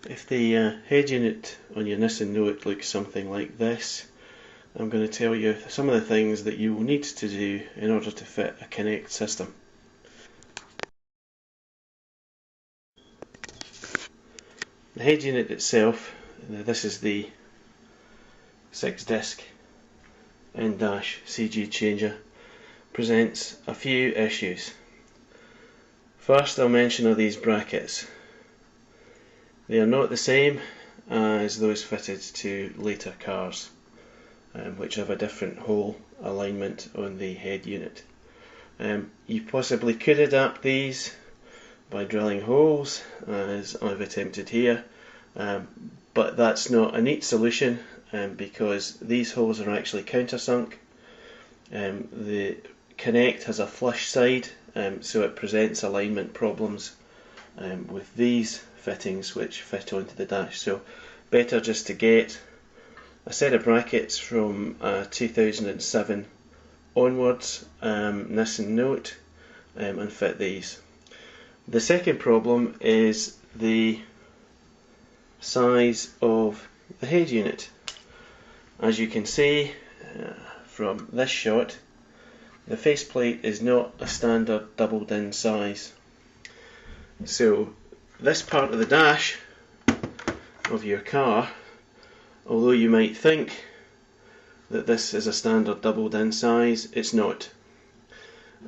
If the head unit on your Nissan Note looks something like this, I'm going to tell you some of the things that you will need to do in order to fit a Connect system. The head unit itself, this is the 6-disc in-dash CG changer, presents a few issues. First, I'll mention are these brackets. They are not the same as those fitted to later cars, which have a different hole alignment on the head unit. You possibly could adapt these by drilling holes, as I've attempted here, but that's not a neat solution because these holes are actually countersunk. The Connect has a flush side, so it presents alignment problems with these fittings which fit onto the dash. So better just to get a set of brackets from 2007 onwards Nissan Note and fit these. The second problem is the size of the head unit. As you can see from this shot, the faceplate is not a standard double DIN size. So this part of the dash of your car, although you might think that this is a standard double DIN size, it's not.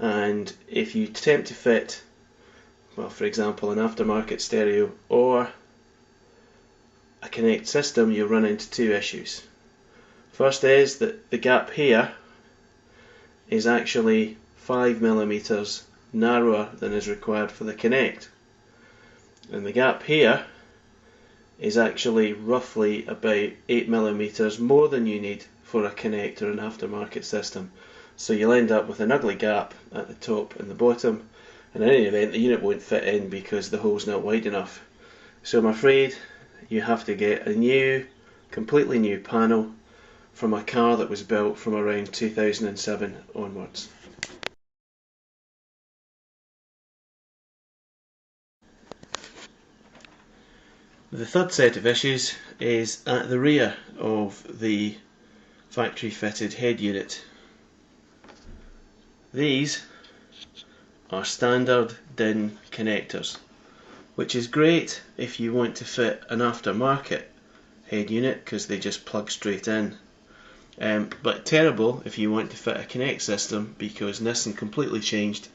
And if you attempt to fit, well, for example, an aftermarket stereo or a Connect system, you'll run into two issues. First is that the gap here is actually 5mm narrower than is required for the Connect, and the gap here is actually roughly about 8mm more than you need for a Connect or an aftermarket system. So you'll end up with an ugly gap at the top and the bottom, and in any event the unit won't fit in because the hole's not wide enough. So I'm afraid you have to get a new, completely new panel from a car that was built from around 2007 onwards. The third set of issues is at the rear of the factory fitted head unit. These are standard DIN connectors, which is great if you want to fit an aftermarket head unit because they just plug straight in, but terrible if you want to fit a Connect system because Nissan completely changed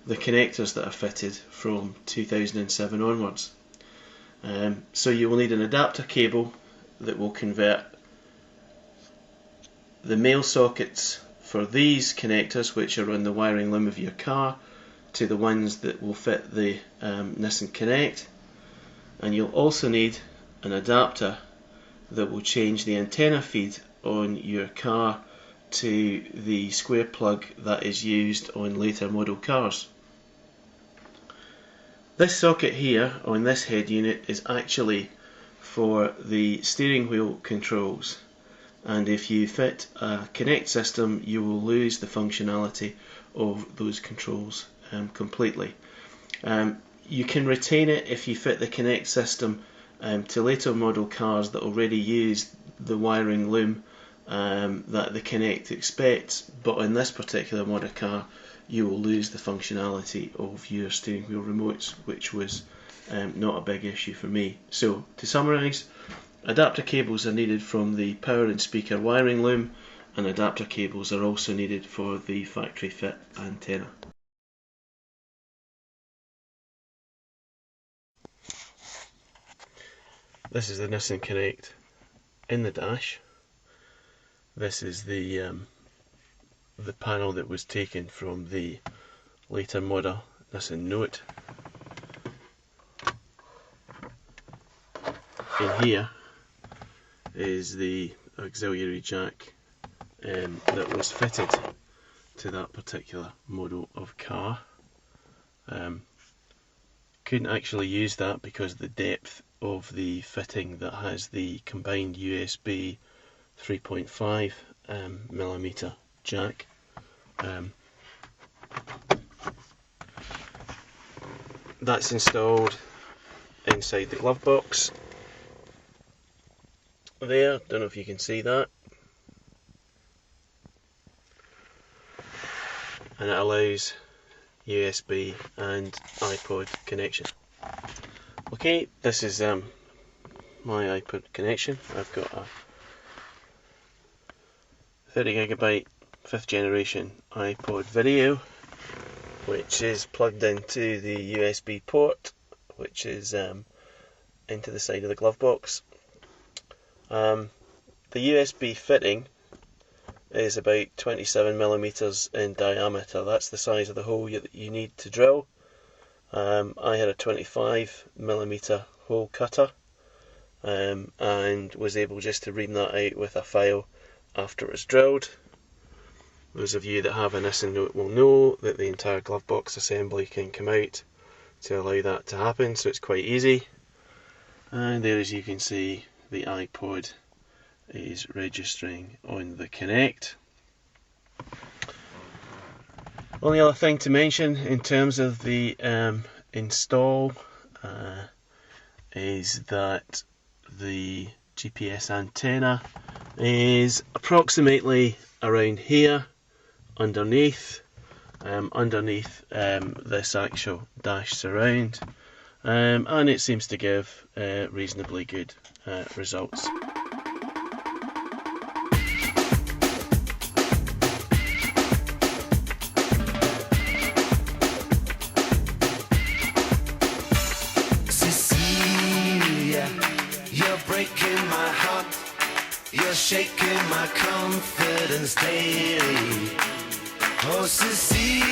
the connectors that are fitted from 2007 onwards. So you will need an adapter cable that will convert the male sockets for these connectors, which are on the wiring loom of your car, to the ones that will fit the Nissan Connect, and you'll also need an adapter that will change the antenna feed on your car to the square plug that is used on later model cars. This socket here on this head unit is actually for the steering wheel controls, and if you fit a Connect system you will lose the functionality of those controls completely. You can retain it if you fit the Connect system to later model cars that already use the wiring loom that the Connect expects, but in this particular model car you will lose the functionality of your steering wheel remotes, which was not a big issue for me. So to summarise, adapter cables are needed from the power and speaker wiring loom, and adapter cables are also needed for the factory fit antenna. This is the Nissan Connect in the dash. This is the panel that was taken from the later model Nissan Note. In here is the auxiliary jack that was fitted to that particular model of car. Couldn't actually use that because of the depth of the fitting that has the combined USB 3.5 millimeter jack. That's installed inside the glove box, there, don't know if you can see that, and it allows USB and iPod connection. Okay, this is my iPod connection. I've got a 30GB 5th generation iPod video, which is plugged into the USB port, which is into the side of the glove box. The USB fitting is about 27mm in diameter. That's the size of the hole that you need to drill. I had a 25mm hole cutter, and was able just to ream that out with a file after it was drilled. Those of you that have a Nissan Note will know that the entire glove box assembly can come out to allow that to happen, so it's quite easy. And there, as you can see, the iPod is registering on the Connect. Only other thing to mention in terms of the install is that the GPS antenna is approximately around here, underneath this actual dash surround, and it seems to give reasonably good results. You're breaking my heart, you're shaking my confidence daily. Oh, Cecilia,